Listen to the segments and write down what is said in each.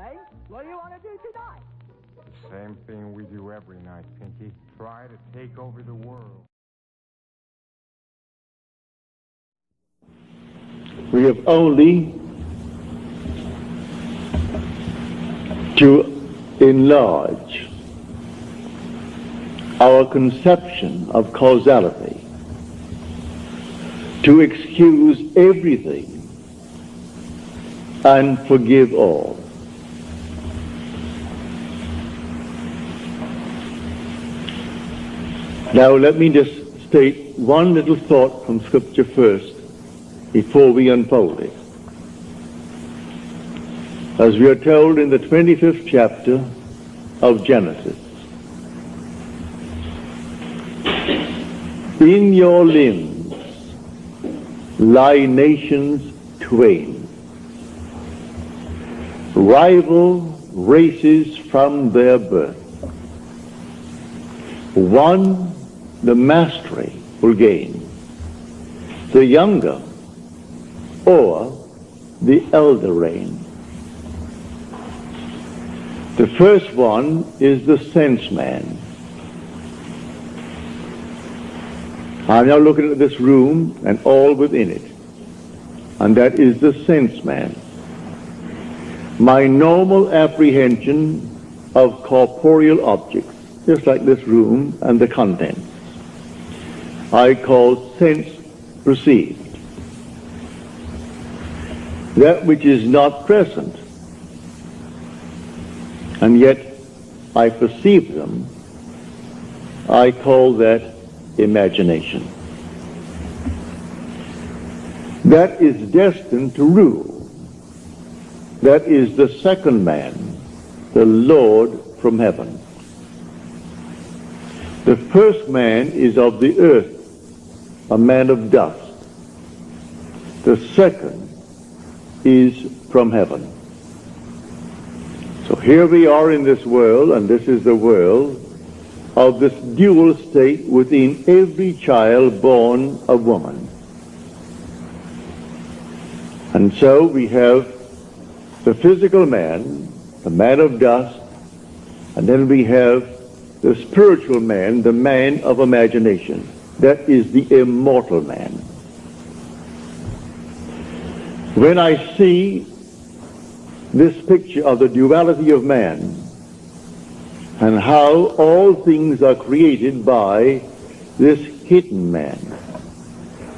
saying, what do you want to do tonight? The same thing we do every night, Pinky. Try to take over the world. We have only to enlarge our conception of causality, to excuse everything and forgive all. Now let me just state one little thought from Scripture first before we unfold it. As we are told in the 25th chapter of Genesis, in your limbs lie nations twain, rival races from their birth. One the mastery will gain, the younger or the elder reign. The first one is the sense man. I'm now looking at this room and all within it, and that is the sense man. My normal apprehension of corporeal objects, just like this room and the contents, I call sense perceived. That which is not present, and yet I perceive them, I call that imagination. That is destined to rule. That is the second man, the Lord from heaven. The first man is of the earth, a man of dust. The second is from heaven. So here we are in this world, and this is the world of this dual state within every child born of woman. And so we have the physical man, the man of dust, and then we have the spiritual man, the man of imagination. That is the immortal man. When I see this picture of the duality of man and how all things are created by this hidden man,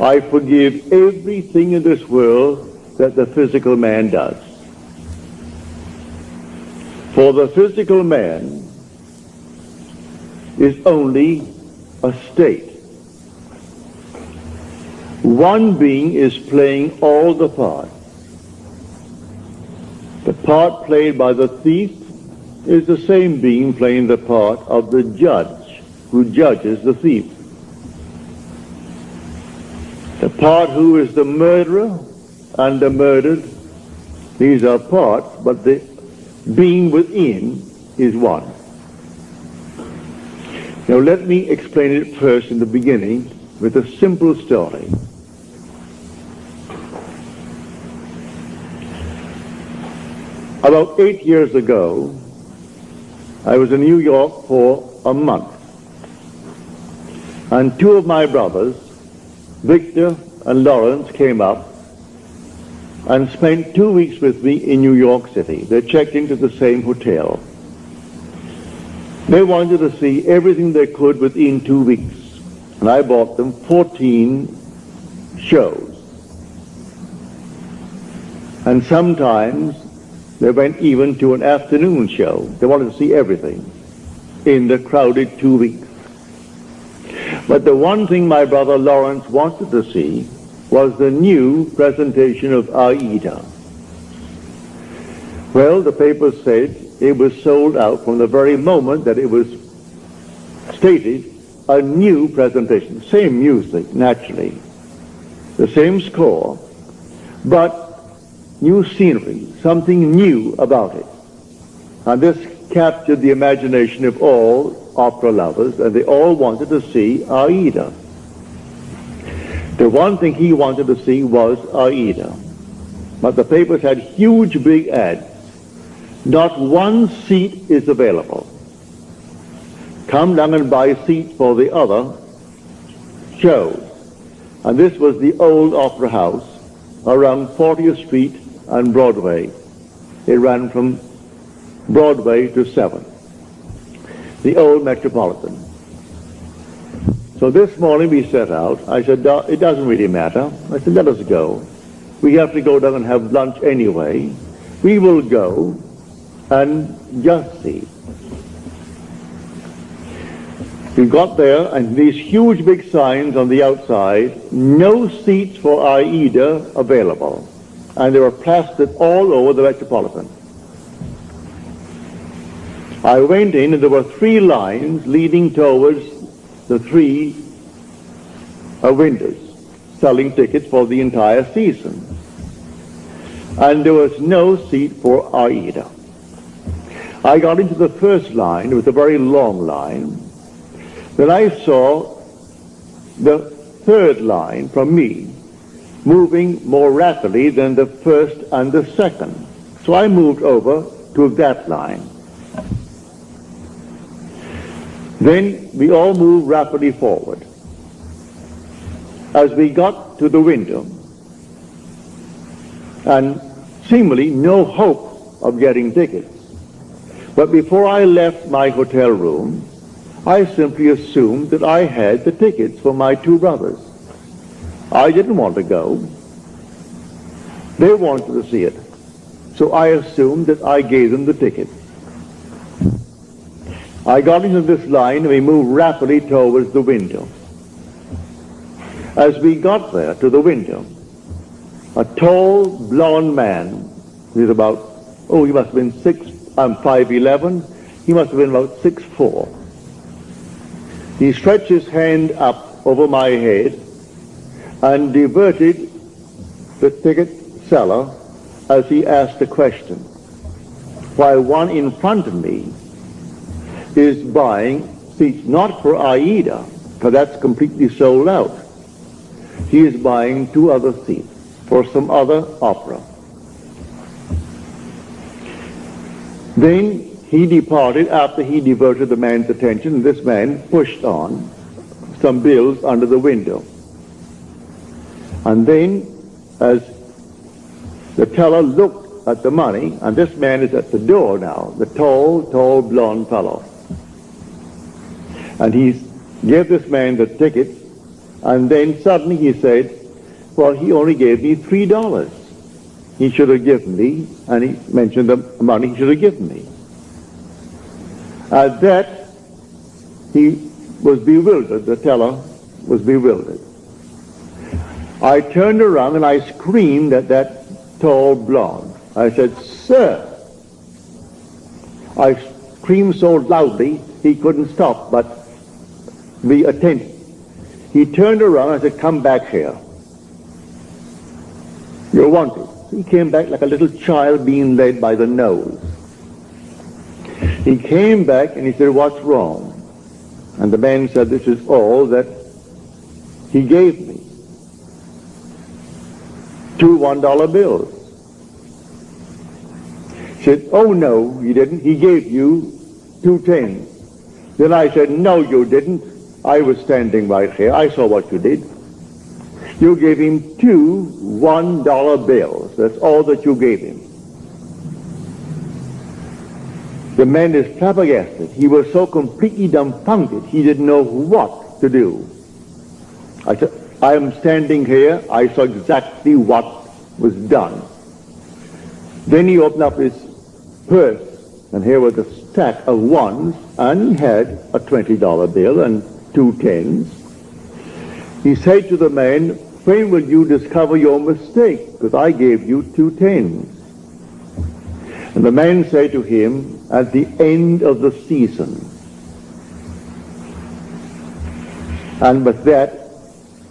I forgive everything in this world that the physical man does. For the physical man is only a state. One being is playing all the parts. The part played by the thief is the same being playing the part of the judge who judges the thief. The part who is the murderer and the murdered, these are parts, but the being within is one. Now let me explain it first in the beginning with a simple story. About 8 years ago, I was in New York for a month, and two of my brothers, Victor and Lawrence, came up and spent 2 weeks with me in New York City. They checked into the same hotel. They wanted to see everything they could within 2 weeks, and I bought them 14 shows. And sometimes they went even to an afternoon show. They wanted to see everything in the crowded 2 weeks. But the one thing my brother Lawrence wanted to see was the new presentation of Aida. Well, the papers said it was sold out from the very moment that it was stated, a new presentation. Same music, naturally. The same score, but new scenery, something new about it. And this captured the imagination of all opera lovers, and they all wanted to see Aida. The one thing he wanted to see was Aida. But the papers had huge big ads Not one seat is available. Come down and buy seats for the other shows. And this was the old Opera House around 40th Street and Broadway. It ran from Broadway to 7th, the old Metropolitan. So this morning we set out. I said, it doesn't really matter. I said, let us go. We have to go down and have lunch anyway. We will go and just see. We got there, and these huge big signs on the outside, no seats for Aida available. And they were plastered all over the Metropolitan. I went in, and there were 3 lines leading towards the 3 windows, selling tickets for the entire season. And there was no seat for Aida. I got into the first line. It was a very long line. Then I saw the 3rd line from me moving more rapidly than the 1st and the 2nd. So I moved over to that line. Then we all moved rapidly forward. As we got to the window, and seemingly no hope of getting tickets, but before I left my hotel room, I simply assumed that I had the tickets for my 2 brothers. I didn't want to go. They wanted to see it. So I assumed that I gave them the ticket. I got into this line, and we moved rapidly towards the window. As we got there to the window, a tall, blond man, he was about, he must have been 5'11", he must have been about 6'4". He stretched his hand up over my head and diverted the ticket seller as he asked a question, while one in front of me is buying seats not for Aida, because that's completely sold out. He is buying 2 other seats for some other opera. Then he departed after he diverted the man's attention. This man pushed on some bills under the window. And then, as the teller looked at the money, and this man is at the door now, the tall, blond fellow. And he gave this man the ticket, and then suddenly he said, well, he only gave me $3. He should have given me, and he mentioned the money he should have given me. At that, he was bewildered. The teller was bewildered. I turned around and I screamed at that tall blonde. I said, sir. I screamed so loudly he couldn't stop but be attentive. He turned around and I said, come back here. You're wanted. He came back like a little child being led by the nose. He came back and he said, what's wrong? And the man said, this is all that he gave me. 2 $1 bills. He said, oh no, he didn't. He gave you 2 10s. Then I said, no, you didn't. I was standing right here. I saw what you did. You gave him 2 $1 bills. That's all that you gave him. The man is flabbergasted. He was so completely dumbfounded, he didn't know what to do. I said, I am standing here. I saw exactly what was done. Then he opened up his purse, and here was a stack of 1s, and he had a $20 bill and 2 10s. He said to the man, when will you discover your mistake? Because I gave you 2 10s. And the man said to him, at the end of the season. And with that,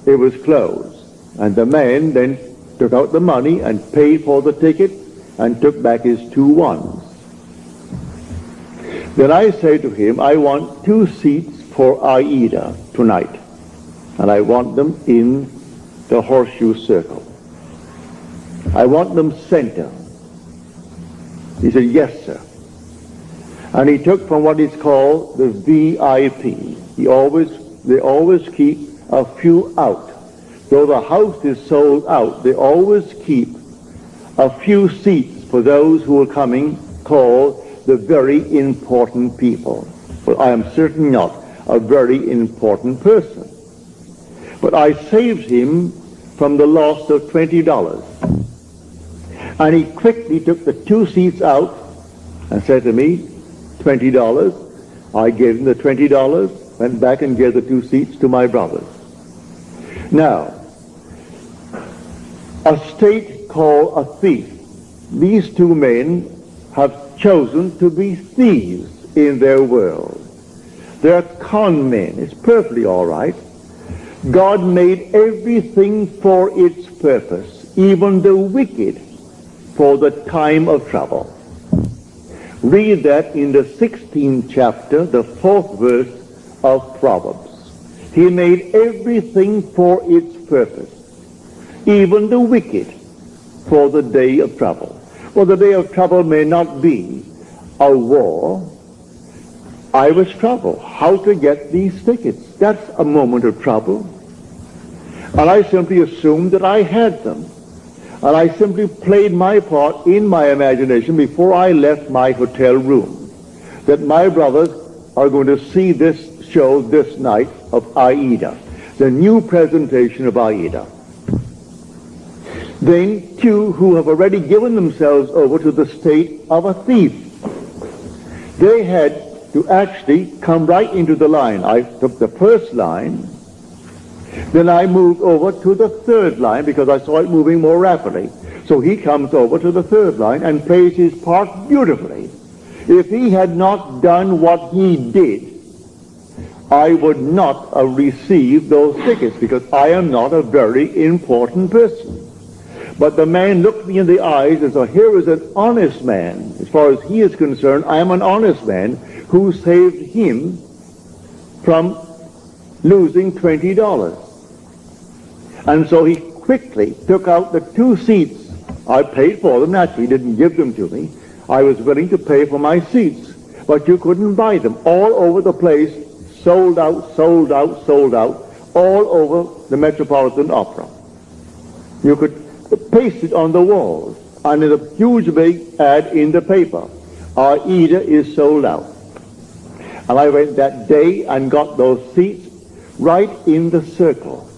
it was closed. And the man then took out the money and paid for the ticket and took back his 2 1s. Then I say to him, I want 2 seats for Aida tonight. And I want them in the horseshoe circle. I want them center. He said, yes, sir. And he took from what is called the VIP. They always keep a few out. Though the house is sold out, they always keep a few seats for those who are coming, called the very important people. But I am certainly not a very important person. But I saved him from the loss of $20. And he quickly took the 2 seats out and said to me, $20. I gave him the $20, went back and gave the 2 seats to my brothers. Now, a state called a thief. These 2 men have chosen to be thieves in their world. They're con men. It's perfectly all right. God made everything for its purpose, even the wicked for the time of trouble. Read that in the 16th chapter, the 4th verse of Proverbs. He made everything for its purpose, even the wicked for the day of trouble. Well, the day of trouble may not be a war. I was troubled. How to get these tickets? That's a moment of trouble. And I simply assumed that I had them. And I simply played my part in my imagination before I left my hotel room, that my brothers are going to see this show this night of Aida, the new presentation of Aida. Then 2 who have already given themselves over to the state of a thief. They had to actually come right into the line. I took the first line, then I moved over to the 3rd line because I saw it moving more rapidly. So he comes over to the 3rd line and plays his part beautifully. If he had not done what he did, I would not have received those tickets because I am not a very important person. But the man looked me in the eyes and said, here is an honest man. As far as he is concerned, I am an honest man who saved him from losing $20. And so he quickly took out the 2 seats. I paid for them. Naturally, he didn't give them to me. I was willing to pay for my seats. But you couldn't buy them. All over the place, sold out, sold out, sold out, all over the Metropolitan Opera. You could paste it on the walls. And there's a huge big ad in the paper. Aida is sold out. And I went that day and got those seats right in the circle,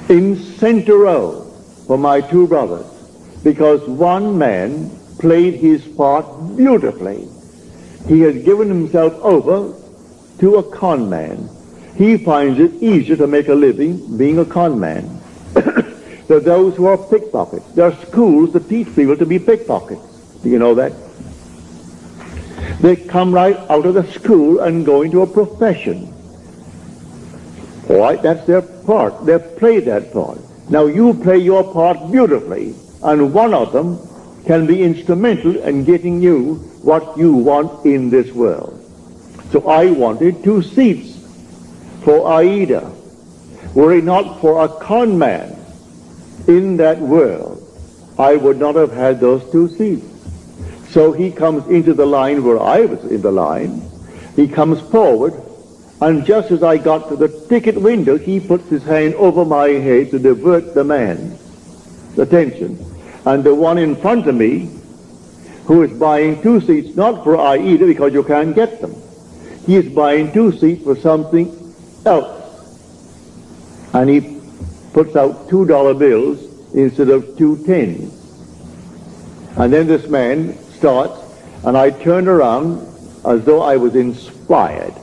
in center row for my 2 brothers, because one man played his part beautifully. He has given himself over to a con man. He finds it easier to make a living being a con man. There are those who are pickpockets. There are schools that teach people to be pickpockets. Do you know that? They come right out of the school and go into a profession. All right, that's their part. They play that part. Now you play your part beautifully, and one of them can be instrumental in getting you what you want in this world. So I wanted 2 seats for Aida. Were it not for a con man in that world, I would not have had those 2 seats. So he comes into the line where I was in the line. He comes forward, and just as I got to the ticket window, he puts his hand over my head to divert the man's attention. And the one in front of me, who is buying 2 seats, not for Aida because you can't get them. He is buying 2 seats for something else. And he puts out $2 bills instead of 2 10s. And then this man starts, and I turned around as though I was inspired.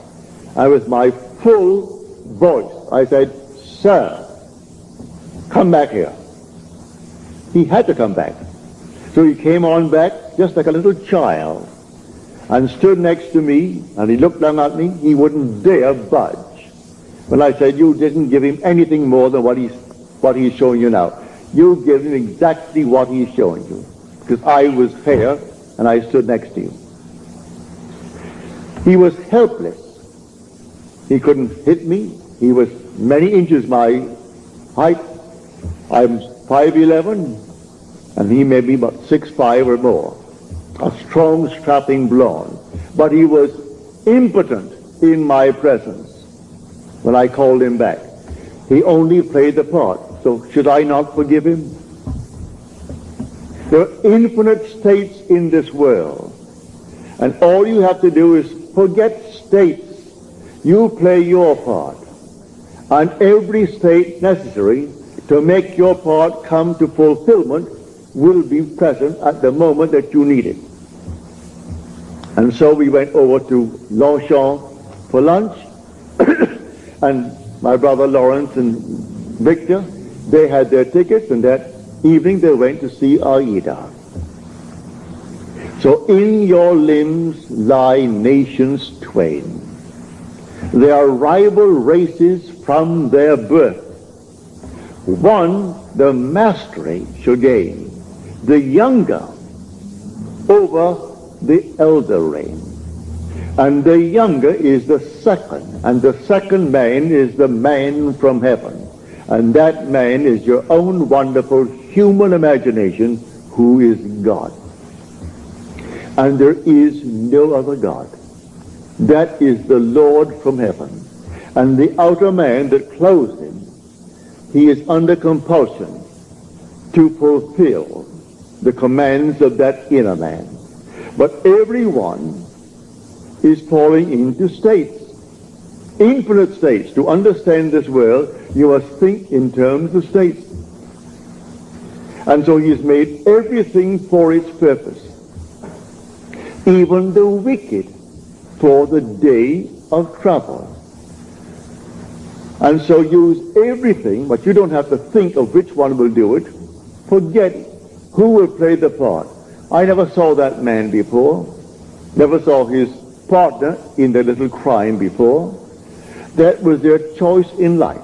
And with my full voice, I said, "Sir, come back here." He had to come back. So he came on back just like a little child and stood next to me, and he looked down at me. He wouldn't dare budge. When I said, "You didn't give him anything more than what he's showing you now. You give him exactly what he's showing you." Because I was fair, and I stood next to you. He was helpless. He couldn't hit me. He was many inches my height. I'm 5'11", and he may be about 6'5" or more, a strong, strapping blonde. But he was impotent in my presence when I called him back. He only played the part. So should I not forgive him? There are infinite states in this world, and all you have to do is forget states. You play your part, and every state necessary to make your part come to fulfillment will be present at the moment that you need it. And so we went over to Longchamp for lunch, and my brother Lawrence and Victor, they had their tickets, and that evening they went to see Aida. So in your limbs lie nations twain. They are rival races from their birth. One the mastery shall gain, the younger over the elder reign. And the younger is the second, and the second man is the man from heaven. And that man is your own wonderful human imagination, who is God. And there is no other God. That is the Lord from heaven. And the outer man that clothes him, he is under compulsion to fulfill the commands of that inner man. But everyone is falling into states, infinite states. To understand this world, you must think in terms of states. And so he has made everything for its purpose, even the wicked for the day of trouble. And so use everything, but you don't have to think of which one will do it. Forget who will play the part. I never saw that man before, never saw his partner in the little crime before. That was their choice in life.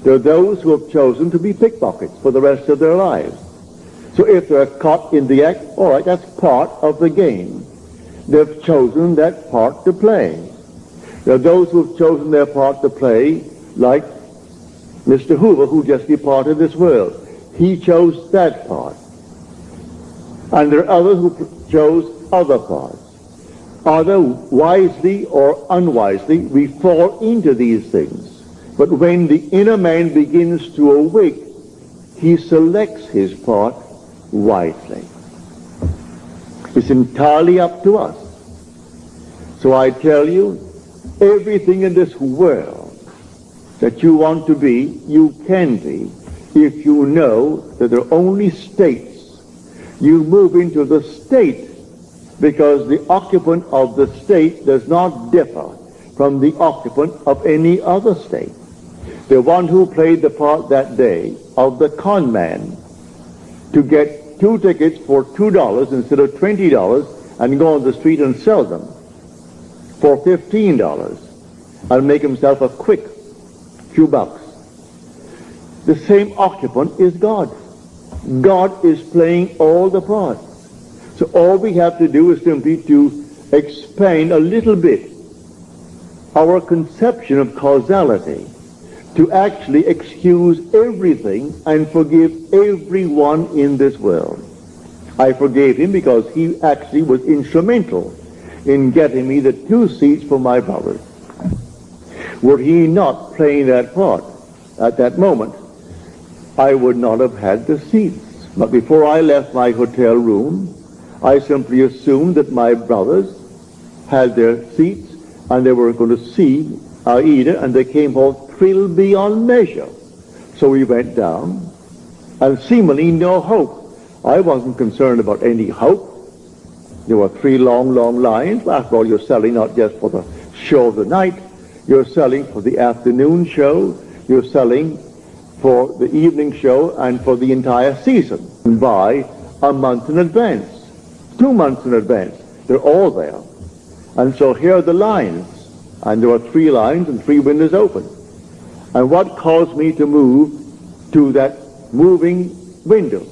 There are those who have chosen to be pickpockets for the rest of their lives. So if they're caught in the act, all right, that's part of the game. They've chosen that part to play. There are those who have chosen their part to play, like Mr. Hoover, who just departed this world. He chose that part. And there are others who chose other parts. Either wisely or unwisely, we fall into these things. But when the inner man begins to awake, he selects his part wisely. It's entirely up to us. So I tell you, everything in this world that you want to be, you can be, if you know that there are only states. You move into the state because the occupant of the state does not differ from the occupant of any other state. The one who played the part that day of the con man to get 2 tickets for $2 instead of $20 and go on the street and sell them for $15 and make himself a quick few bucks. The same occupant is God. God is playing all the parts. So all we have to do is simply to expand a little bit our conception of causality, to actually excuse everything and forgive everyone in this world. I forgave him because he actually was instrumental in getting me the 2 seats for my brothers. Were he not playing that part at that moment, I would not have had the seats. But before I left my hotel room, I simply assumed that my brothers had their seats and they were going to see Aida, and they came home thrilled beyond measure. So we went down, and seemingly no hope. I wasn't concerned about any hope. There were 3 long, long lines. After all, you're selling not just for the show of the night, you're selling for the afternoon show, you're selling for the evening show, and for the entire season. And by a month in advance, 2 months in advance, they're all there. And so here are the lines, and there are 3 lines and 3 windows open. And what caused me to move to that moving window?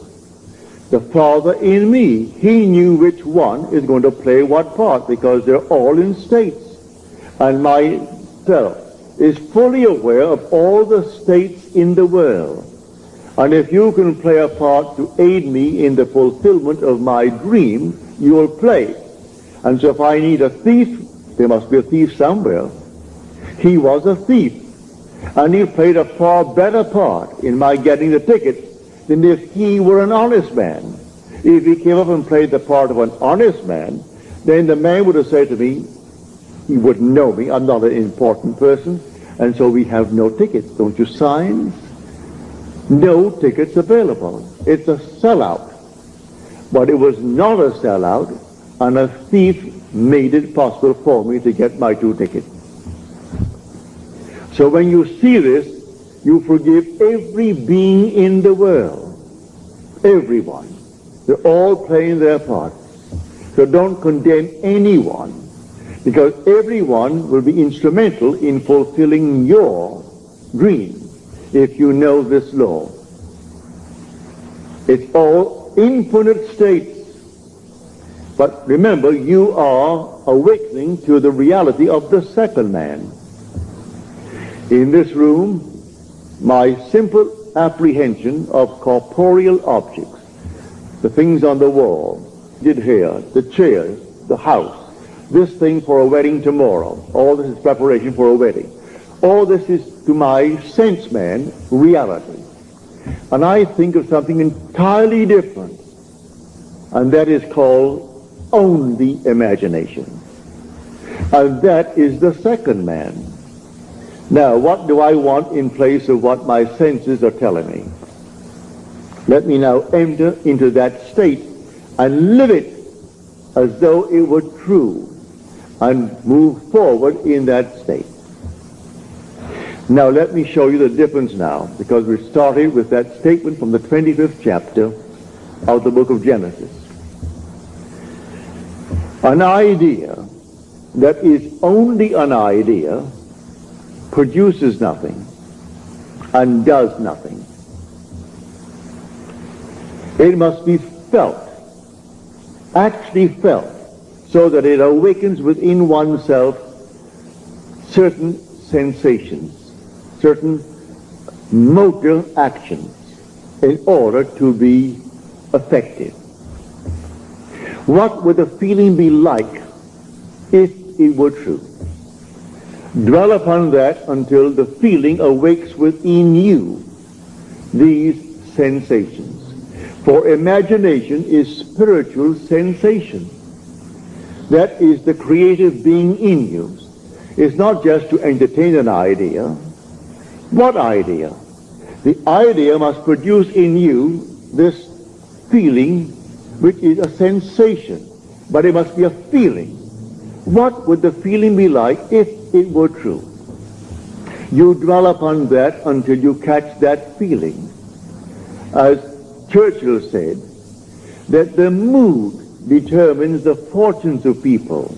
The Father in me, he knew which one is going to play what part, because they're all in states. And my fellow is fully aware of all the states in the world. And if you can play a part to aid me in the fulfillment of my dream, you will play. And so if I need a thief, there must be a thief somewhere. He was a thief. And he played a far better part in my getting the ticket than if he were an honest man. If he came up and played the part of an honest man, then the man would have said to me, he wouldn't know me, I'm not an important person, and so we have no tickets. Don't you sign? No tickets available. It's a sellout. But it was not a sellout, and a thief made it possible for me to get my 2 tickets. So when you see this, you forgive every being in the world. Everyone. They're all playing their part. So don't condemn anyone, because everyone will be instrumental in fulfilling your dream if you know this law. It's all infinite states. But remember, you are awakening to the reality of the second man. In this room, my simple apprehension of corporeal objects, the things on the wall, the hair, the chairs, the house, this thing for a wedding tomorrow, all this is preparation for a wedding. All this is, to my sense man, reality. And I think of something entirely different, and that is called only imagination. And that is the second man. Now, what do I want in place of what my senses are telling me? Let me now enter into that state and live it as though it were true and move forward in that state. Now, let me show you the difference now, because we started with that statement from the 25th chapter of the book of Genesis. An idea that is only an idea produces nothing and does nothing. It must be felt, actually felt, so that it awakens within oneself certain sensations, certain motor actions in order to be effective. What would the feeling be like if it were true? Dwell upon that until the feeling awakes within you these sensations. For imagination is spiritual sensation. That is the creative being in you. It's not just to entertain an idea. What idea? The idea must produce in you this feeling, which is a sensation, but it must be a feeling. What would the feeling be like if it were true? You dwell upon that until you catch that feeling. As Churchill said, that the mood determines the fortunes of people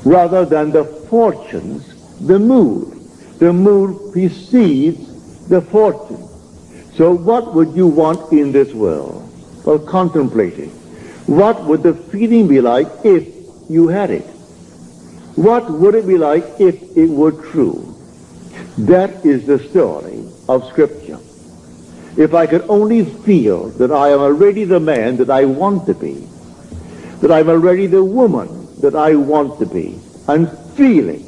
rather than the fortunes, the mood. The mood precedes the fortune. So what would you want in this world? Well, contemplate it. What would the feeling be like if you had it? What would it be like if it were true? That is the story of Scripture. If I could only feel that I am already the man that I want to be, that I'm already the woman that I want to be, and feel it,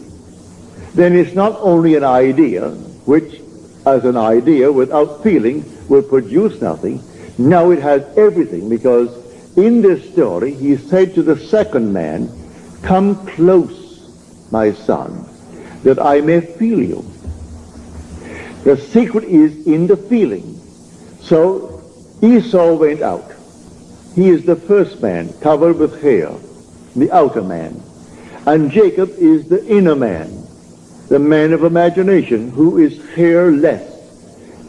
then it's not only an idea, which as an idea without feeling will produce nothing. Now it has everything, because in this story he said to the second man, "Come close, my son, that I may feel you." The secret is in the feeling. So Esau went out. He is the first man, covered with hair, the outer man. And Jacob is the inner man, the man of imagination, who is hairless.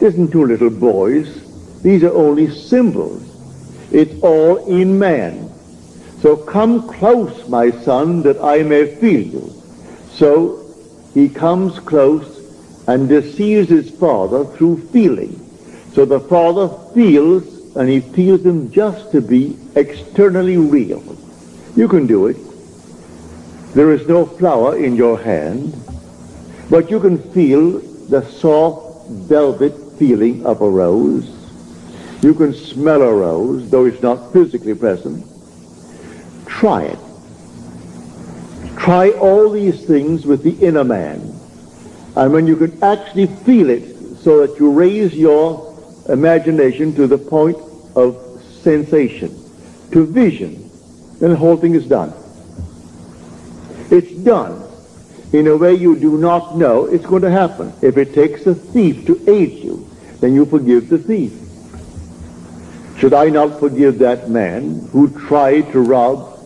It isn't two little boys. These are only symbols. It's all in man. So come close, my son, that I may feel you. So he comes close and deceives his father through feeling. So the father feels, and he feels him just to be externally real. You can do it. There is no flower in your hand, but you can feel the soft velvet feeling of a rose. You can smell a rose, though it's not physically present. Try it. Try all these things with the inner man. And when you can actually feel it, so that you raise your imagination to the point of sensation, to vision, then the whole thing is done. It's done in a way you do not know it's going to happen. If it takes a thief to aid you, then you forgive the thief. Should I not forgive that man who tried to rob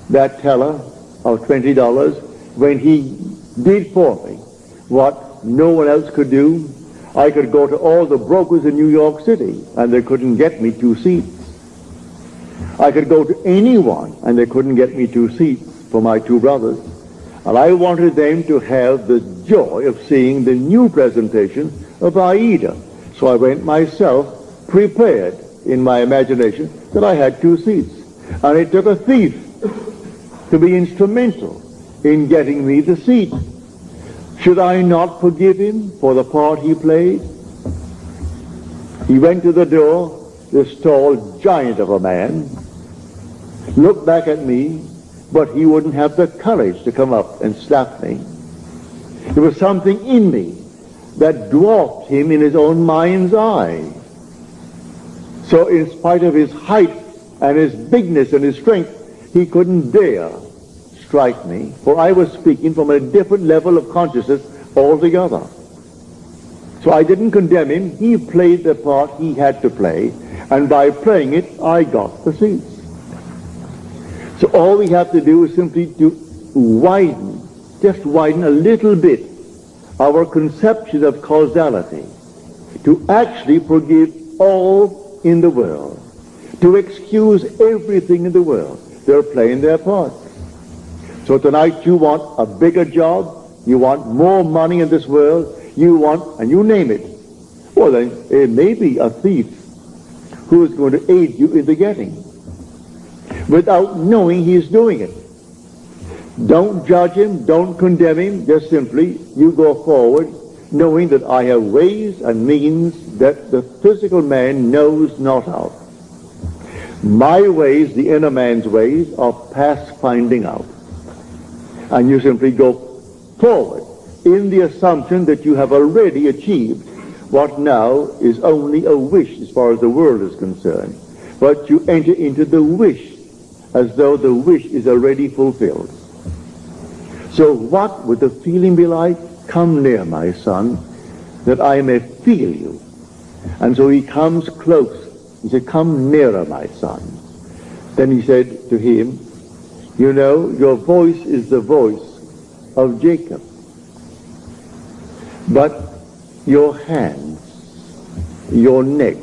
that teller of $20 when he did for me what no one else could do? I could go to all the brokers in New York City and they couldn't get me 2 seats. I could go to anyone and they couldn't get me 2 seats for my 2 brothers. And I wanted them to have the joy of seeing the new presentation of Aida. So I went myself prepared in my imagination that I had 2 seats. And it took a thief to be instrumental in getting me the seat. Should I not forgive him for the part he played? He went to the door, this tall giant of a man, looked back at me, but he wouldn't have the courage to come up and slap me. There was something in me that dwarfed him in his own mind's eye. So in spite of his height and his bigness and his strength, he couldn't dare strike me, for I was speaking from a different level of consciousness altogether. So I didn't condemn him. He played the part he had to play, and by playing it, I got the seats. So all we have to do is simply to widen, just widen a little bit our conception of causality, to actually forgive all in the world, to excuse everything in the world. They're playing their part. So tonight you want a bigger job, you want more money in this world, you want, and you name it. Well then, it may be a thief who is going to aid you in the getting, without knowing he's doing it. Don't judge him, don't condemn him, just simply you go forward knowing that I have ways and means that the physical man knows not of. My ways, the inner man's ways, are past finding out. And you simply go forward in the assumption that you have already achieved what now is only a wish as far as the world is concerned. But you enter into the wish as though the wish is already fulfilled. So what would the feeling be like? Come near, my son, that I may feel you. And so he comes close. He said, come nearer, my son. Then he said to him, you know, your voice is the voice of Jacob. But your hands, your neck,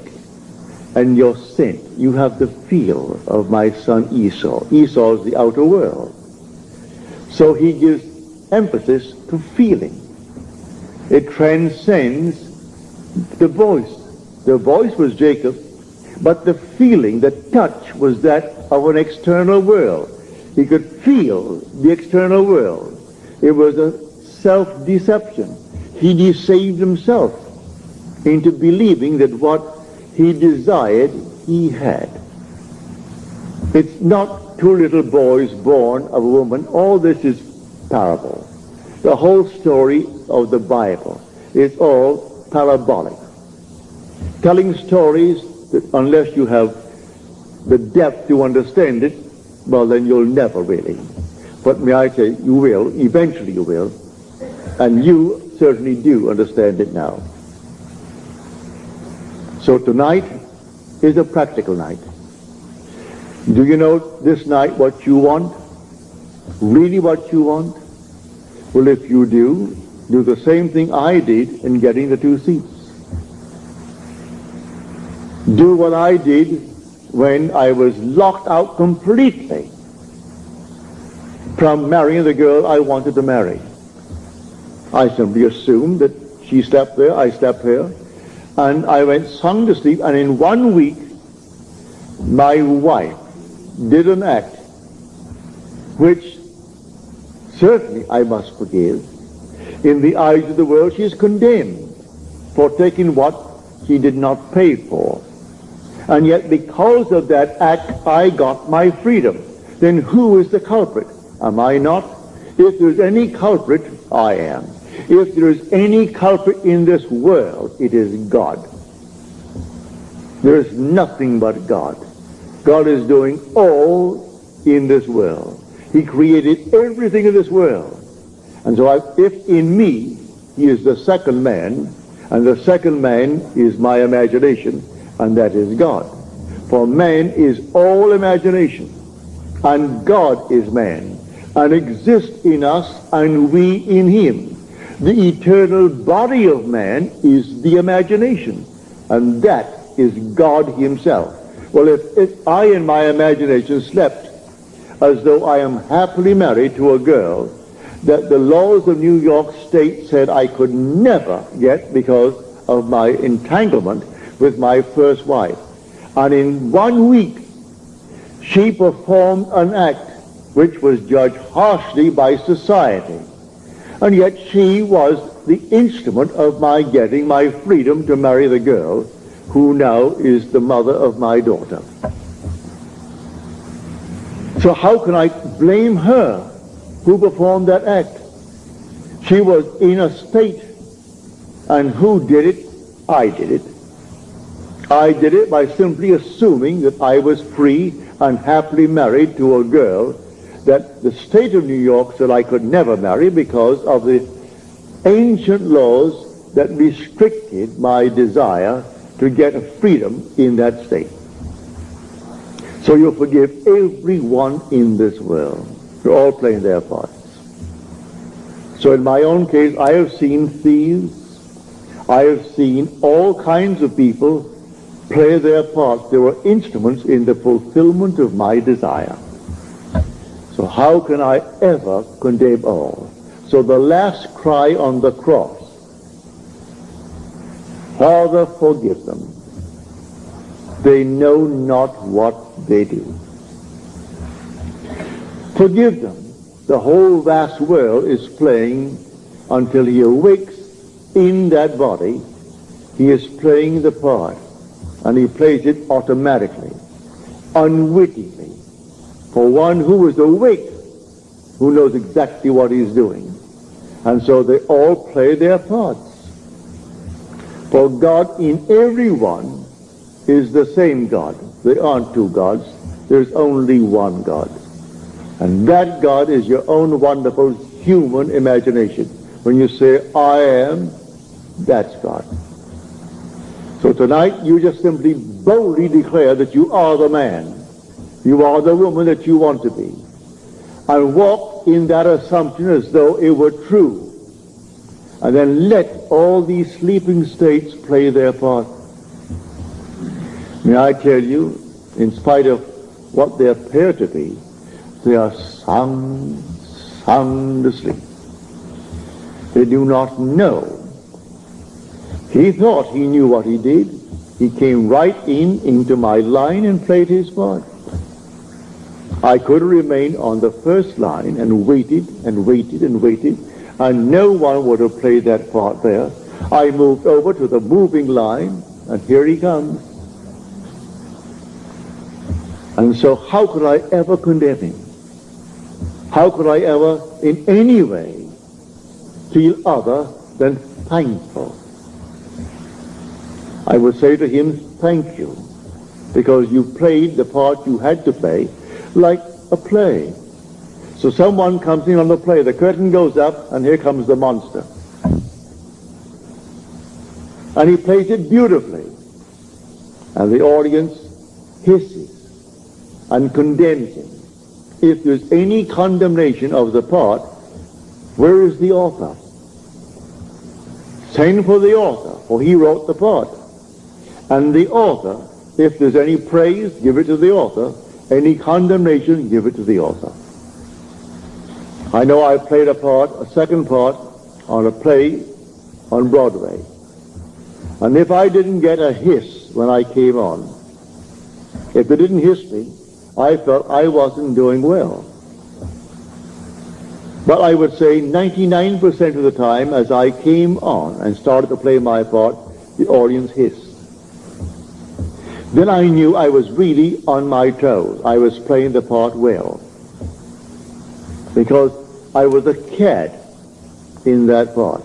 and your scent, you have the feel of my son Esau. Esau is the outer world. So he gives emphasis to feeling. It transcends the voice. The voice was Jacob, but the feeling, the touch, was that of an external world. He could feel the external world. It was a self-deception. He deceived himself into believing that what he desired, he had. It's not 2 little boys born of a woman. All this is parable. The whole story of the Bible is all parabolic. Telling stories that unless you have the depth to understand it, well, then you'll never really. But may I say, you will, eventually you will, and you certainly do understand it now. So tonight is a practical night. Do you know this night what you want? Really what you want? Well, if you do the same thing I did in getting the 2 seats. Do what I did when I was locked out completely from marrying the girl I wanted to marry. I simply assumed that she slept there, I slept here, and I went sound asleep, and in 1 week my wife did an act which certainly I must forgive. In the eyes of the world she is condemned for taking what she did not pay for. And yet because of that act, I got my freedom. Then who is the culprit? Am I not? If there's any culprit, I am. If there's any culprit in this world, it is God. There's nothing but God. God is doing all in this world. He created everything in this world. And so if in me, he is the second man, and the second man is my imagination, and that is God. For man is all imagination, and God is man, and exists in us, and we in him. The eternal body of man is the imagination, and that is God himself. Well, if I in my imagination slept as though I am happily married to a girl that the laws of New York State said I could never get because of my entanglement with my first wife, and in 1 week she performed an act which was judged harshly by society, and yet she was the instrument of my getting my freedom to marry the girl who now is the mother of my daughter. So how can I blame her who performed that act? She was in a state, and who did it? I did it. I did it by simply assuming that I was free and happily married to a girl that the state of New York said I could never marry because of the ancient laws that restricted my desire to get a freedom in that state. So you forgive everyone in this world. They're all playing their parts. So in my own case, I have seen thieves. I have seen all kinds of people play their parts. They were instruments in the fulfillment of my desire. So how can I ever condemn all? So the last cry on the cross, Father, forgive them. They know not what they do. Forgive them. The whole vast world is playing until he awakes in that body. He is playing the part, and he plays it automatically, unwittingly. For one who is awake, who knows exactly what he's doing. And so they all play their parts. For God in everyone is the same God. There aren't two gods. There's only one God. And that God is your own wonderful human imagination. When you say, I am, that's God. So tonight you just simply boldly declare that you are the man. You are the woman that you want to be. And walk in that assumption as though it were true. And then let all these sleeping states play their part. May I tell you, in spite of what they appear to be, they are sound asleep. They do not know. He thought he knew what he did. He came right into my line and played his part. I could remain on the first line and waited and waited and waited, and no one would have played that part there. I moved over to the moving line, and here he comes. And so how could I ever condemn him? How could I ever in any way feel other than thankful? I would say to him, thank you, because you played the part you had to play like a play. So someone comes in on the play, the curtain goes up, and here comes the monster. And he plays it beautifully. And the audience hisses and condemns him. If there's any condemnation of the part, where is the author? Send for the author, for he wrote the part. And the author, if there's any praise, give it to the author. Any condemnation, give it to the author. I know I played a second part, on a play on Broadway. And if I didn't get a hiss when I came on, if they didn't hiss me, I felt I wasn't doing well. But I would say 99% of the time as I came on and started to play my part, the audience hissed. Then I knew I was really on my toes. I was playing the part well. Because I was a cat in that part.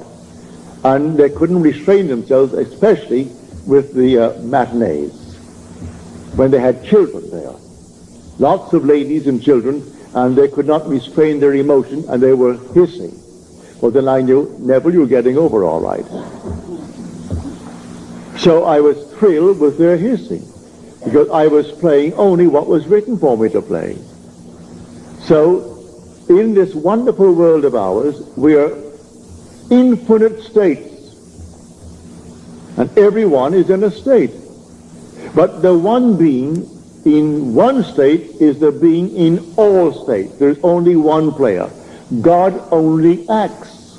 And they couldn't restrain themselves, especially with the matinees, when they had children there. Lots of ladies and children, and they could not restrain their emotion, and they were hissing. Well, then I knew, Neville, you're getting over all right. So I was thrilled with their hissing, because I was playing only what was written for me to play. So, in this wonderful world of ours, we are infinite states, and everyone is in a state. But the one being in one state is the being in all states. There's only one player. God only acts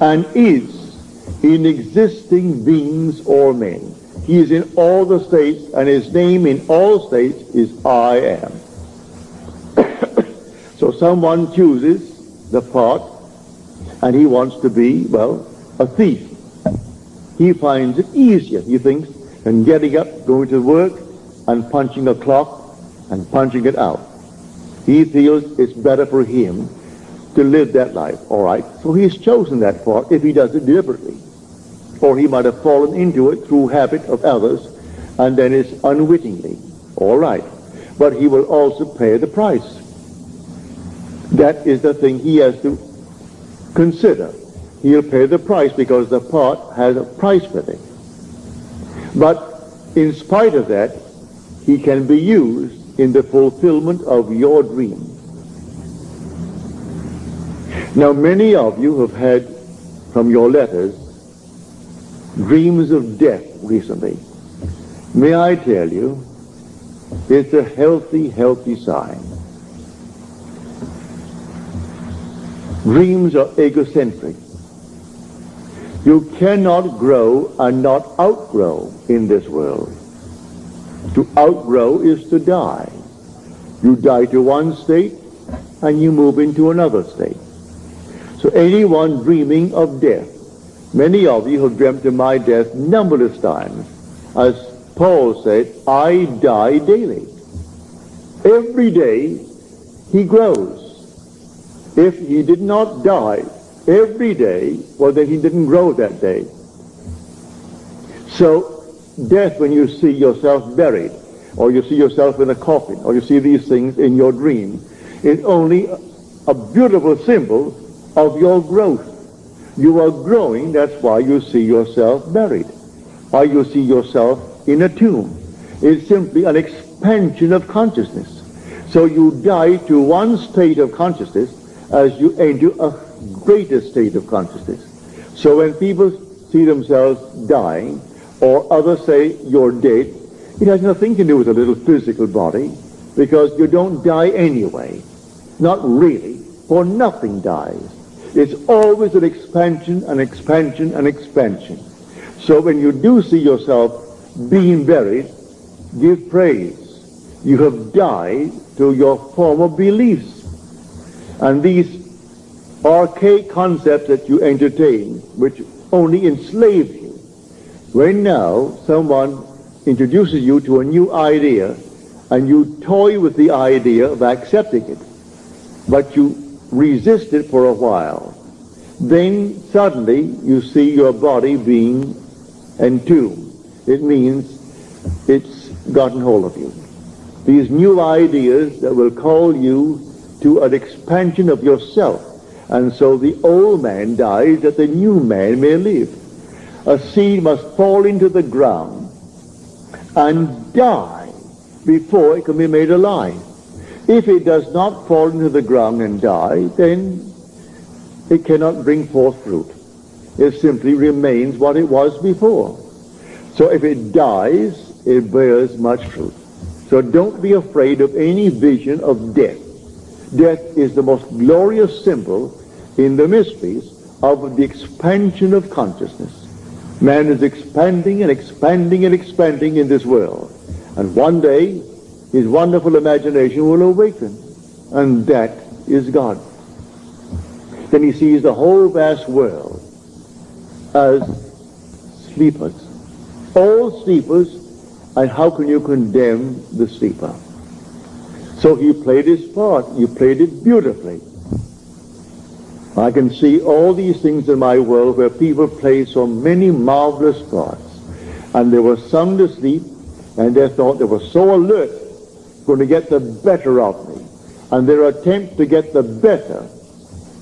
and is in existing beings or men. He is in all the states, and his name in all states is I am. So someone chooses the part, and he wants to be, well, a thief. He finds it easier, he thinks, than getting up, going to work, and punching a clock, and punching it out. He feels it's better for him to live that life, all right? So he's chosen that part if he does it deliberately. Or he might have fallen into it through habit of others, and then it's unwittingly, all right. But he will also pay the price. That is the thing he has to consider. He'll pay the price because the part has a price with it. But in spite of that, he can be used in the fulfillment of your dream. Now, many of you have had, from your letters, dreams of death recently. May I tell you, it's a healthy, healthy sign. Dreams are egocentric. You cannot grow and not outgrow in this world. To outgrow is to die. You die to one state and you move into another state. So anyone dreaming of death, many of you have dreamt of my death numberless times. As Paul said, I die daily. Every day he grows. If he did not die every day, well, then he didn't grow that day. So death, when you see yourself buried, or you see yourself in a coffin, or you see these things in your dream, is only a beautiful symbol of your growth. You are growing, that's why you see yourself buried, or you see yourself in a tomb. It's simply an expansion of consciousness. So you die to one state of consciousness as you enter a greater state of consciousness. So when people see themselves dying, or others say you're dead, it has nothing to do with a little physical body, because you don't die anyway. Not really, for nothing dies. It's always an expansion, an expansion, an expansion. So when you do see yourself being buried, give praise. You have died to your former beliefs. And these archaic concepts that you entertain, which only enslave you, when now someone introduces you to a new idea, and you toy with the idea of accepting it, but you resist it for a while, then suddenly you see your body being entombed. It means it's gotten hold of you. These new ideas that will call you to an expansion of yourself. And so the old man dies that the new man may live. A seed must fall into the ground and die before it can be made alive. If it does not fall into the ground and die, then it cannot bring forth fruit. It simply remains what it was before. So if it dies, it bears much fruit. So don't be afraid of any vision of death. Death is the most glorious symbol in the mysteries of the expansion of consciousness. Man is expanding and expanding and expanding in this world. And one day, his wonderful imagination will awaken. And that is God. Then he sees the whole vast world as sleepers. All sleepers, And how can you condemn the sleeper? So he played his part. He played it beautifully. I can see all these things in my world where people play so many marvelous parts. And they were sound asleep, and they thought they were so alert, going to get the better of me. And their attempt to get the better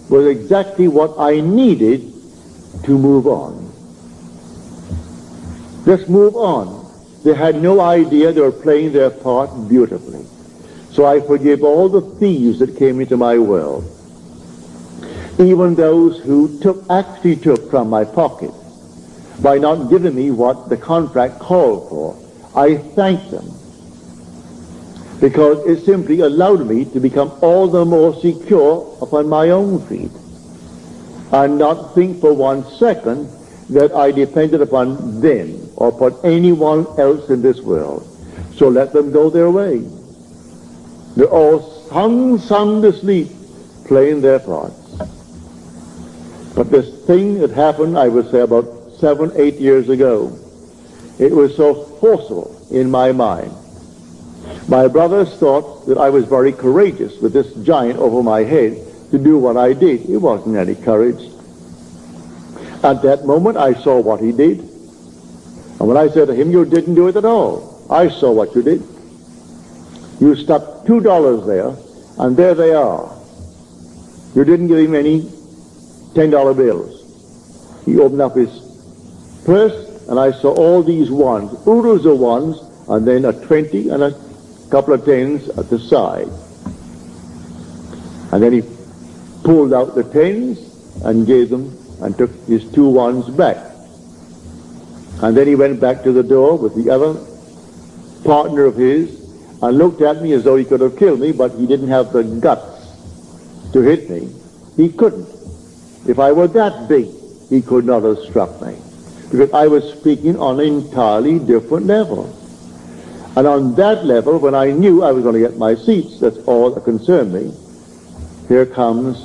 was exactly what I needed to move on. Just move on. They had no idea they were playing their part beautifully. So I forgive all the thieves that came into my world. Even those who actually took from my pocket by not giving me what the contract called for. I thank them, because it simply allowed me to become all the more secure upon my own feet and not think for 1 second that I depended upon them or upon anyone else in this world. So let them go their way. They're all sound asleep, playing their parts. But this thing that happened, I would say about 7, 8 years ago, it was so forceful in my mind. My brothers thought that I was very courageous with this giant over my head to do what I did. It wasn't any courage. At that moment, I saw what he did. And when I said to him, you didn't do it at all. I saw what you did. You stuck $2 there, and there they are. You didn't give him any $10 bills. He opened up his purse, and I saw all these ones, oodles of ones, and then a 20 and a couple of 10s at the side. And then he pulled out the 10s and gave them and took his 2 ones back. And then he went back to the door with the other partner of his and looked at me as though he could have killed me, but he didn't have the guts to hit me. He couldn't. If I were that big, he could not have struck me, because I was speaking on an entirely different level. And on that level, when I knew I was going to get my seats, that's all that concerned me, here comes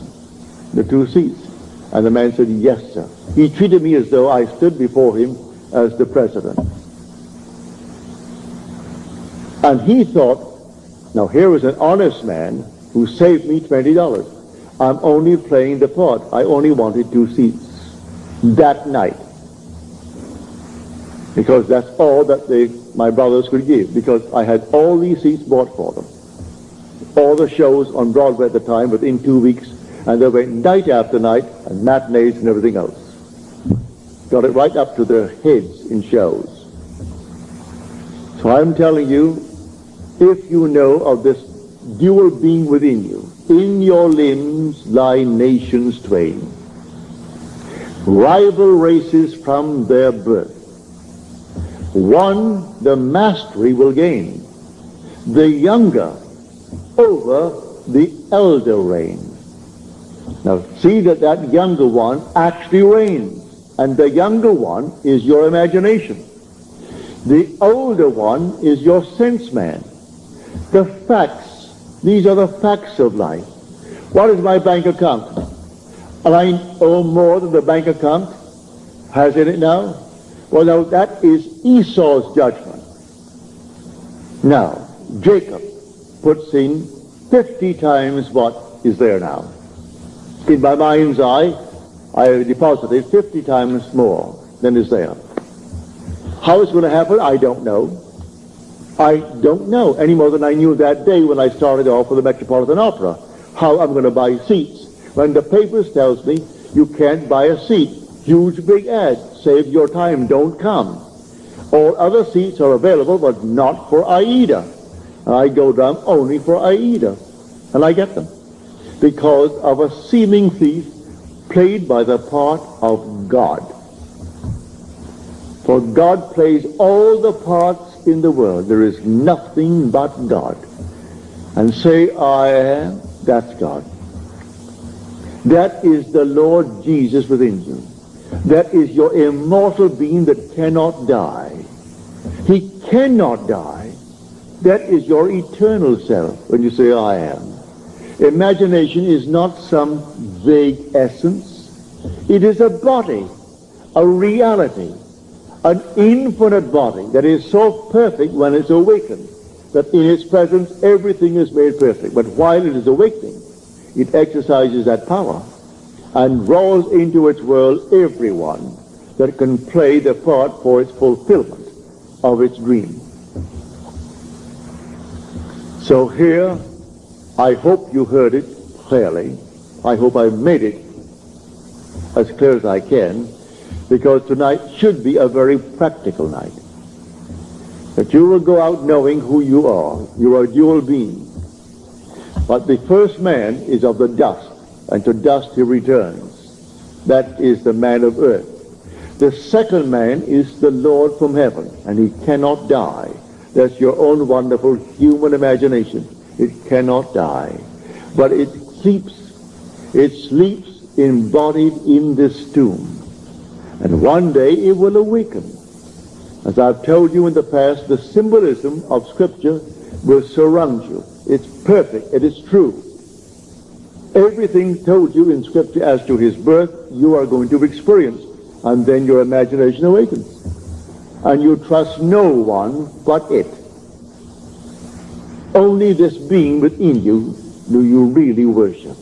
the 2 seats. And the man said, yes, sir. He treated me as though I stood before him as the president. And he thought, now here was an honest man who saved me $20. I'm only playing the part. I only wanted 2 seats that night, because that's all that my brothers could give, because I had all these seats bought for them. All the shows on Broadway at the time within 2 weeks, and they went night after night, and matinees and everything else. Got it right up to their heads in shows. So I'm telling you, if you know of this dual being within you, in your limbs lie nations twain, rival races from their birth. One the mastery will gain, the younger over the elder reign. Now see that younger one actually reigns, and the younger one is your imagination. The older one is your sense man. The facts, these are the facts of life. What is my bank account? And I owe more than the bank account has in it now? Well, now that is Esau's judgment. Now, Jacob puts in 50 times what is there now. In my mind's eye, I have deposited 50 times more than is there. How it's going to happen, I don't know. I don't know any more than I knew that day when I started off with the Metropolitan Opera, how I'm going to buy seats. When the papers tells me you can't buy a seat, huge big ad, save your time, don't come. All other seats are available, but not for Aida. And I go down only for Aida, and I get them, because of a seeming thief played by the part of God. For God plays all the parts in the world. There is nothing but God. And say, I am, that's God. That is the Lord Jesus within you. That is your immortal being that cannot die. He cannot die. That is your eternal self when you say, I am. Imagination is not some vague essence. It is a body, a reality, an infinite body that is so perfect when it's awakened, that in its presence everything is made perfect. But while it is awakening, it exercises that power and draws into its world everyone that can play the part for its fulfillment of its dream. So here, I hope you heard it clearly. I hope I made it as clear as I can, because tonight should be a very practical night. That you will go out knowing who you are. You are a dual being. But the first man is of the dust, and to dust he returns. That is the man of earth. The second man is the Lord from heaven, and he cannot die. That's your own wonderful human imagination. It cannot die. But it sleeps embodied in this tomb. And one day it will awaken. As I've told you in the past, the symbolism of Scripture will surround you. It's perfect. It is true. Everything told you in Scripture as to his birth, you are going to experience. And then your imagination awakens. And you trust no one but it. Only this being within you do you really worship.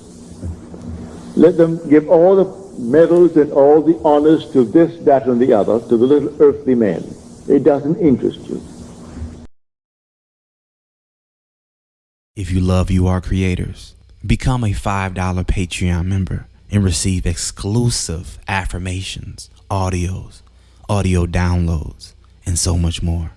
Let them give all the medals and all the honors to this, that, and the other, to the little earthly man. It doesn't interest you. If you love YouAreCreators, become a $5 Patreon member and receive exclusive affirmations, audios, audio downloads, and so much more.